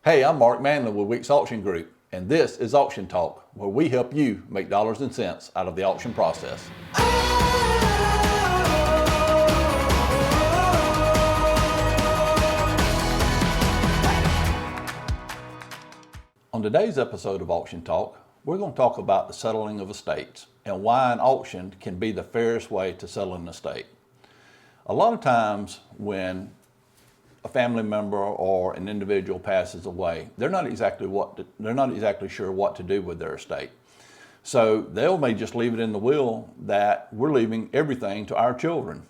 Hey, I'm Mark Manley with Weeks Auction Group, and this is Auction Talk, where we help you make dollars and cents out of the auction process. On today's episode of Auction Talk, we're going to talk about the settling of estates and why an auction can be the fairest way to settle an estate. A lot of times when a family member or an individual passes away, they're not exactly sure what to do with their estate. So they may just leave it in the will that we're leaving everything to our children.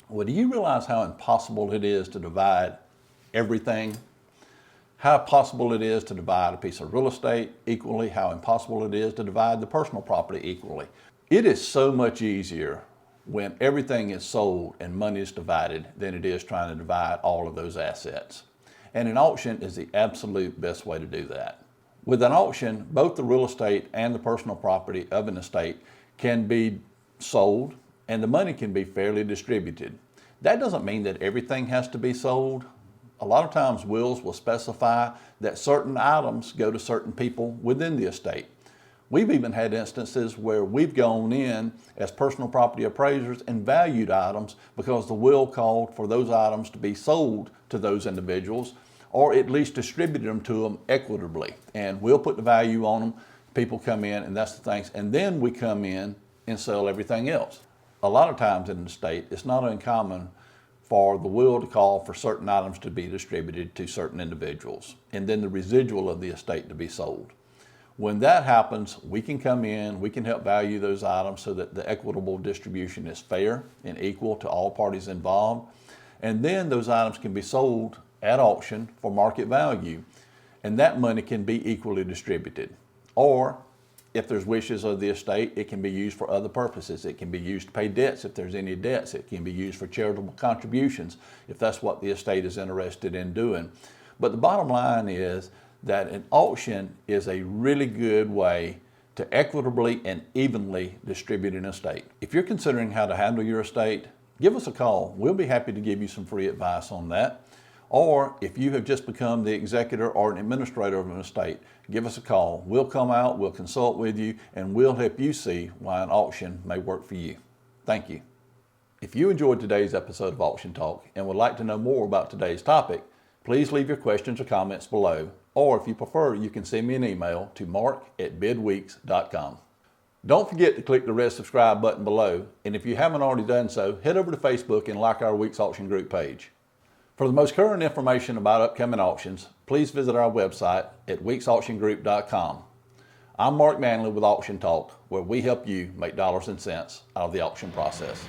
Well, do you realize how impossible it is to divide everything? How impossible it is to divide a piece of real estate equally, how impossible it is to divide the personal property equally. It is so much easier when everything is sold and money is divided than it is trying to divide all of those assets. And an auction is the absolute best way to do that. With an auction, both the real estate and the personal property of an estate can be sold and the money can be fairly distributed. That doesn't mean that everything has to be sold. A lot of times wills will specify that certain items go to certain people within the estate. We've even had instances where we've gone in as personal property appraisers and valued items because the will called for those items to be sold to those individuals or at least distributed them to them equitably. And we'll put the value on them, people come in and that's the things, and then we come in and sell everything else. A lot of times in the estate, it's not uncommon for the will to call for certain items to be distributed to certain individuals and then the residual of the estate to be sold. When that happens, we can come in, we can help value those items so that the equitable distribution is fair and equal to all parties involved. And then those items can be sold at auction for market value, and that money can be equally distributed. Or if there's wishes of the estate, it can be used for other purposes. It can be used to pay debts if there's any debts. It can be used for charitable contributions if that's what the estate is interested in doing. But the bottom line is that an auction is a really good way to equitably and evenly distribute an estate. If you're considering how to handle your estate, give us a call. We'll be happy to give you some free advice on that. Or if you have just become the executor or an administrator of an estate, give us a call. We'll come out, we'll consult with you, and we'll help you see why an auction may work for you. Thank you. If you enjoyed today's episode of Auction Talk and would like to know more about today's topic, please leave your questions or comments below. Or if you prefer, you can send me an email to mark@bidweeks.com. Don't forget to click the red subscribe button below. And if you haven't already done so, head over to Facebook and like our Weeks Auction Group page. For the most current information about upcoming auctions, please visit our website at weeksauctiongroup.com. I'm Mark Manley with Auction Talk, where we help you make dollars and cents out of the auction process.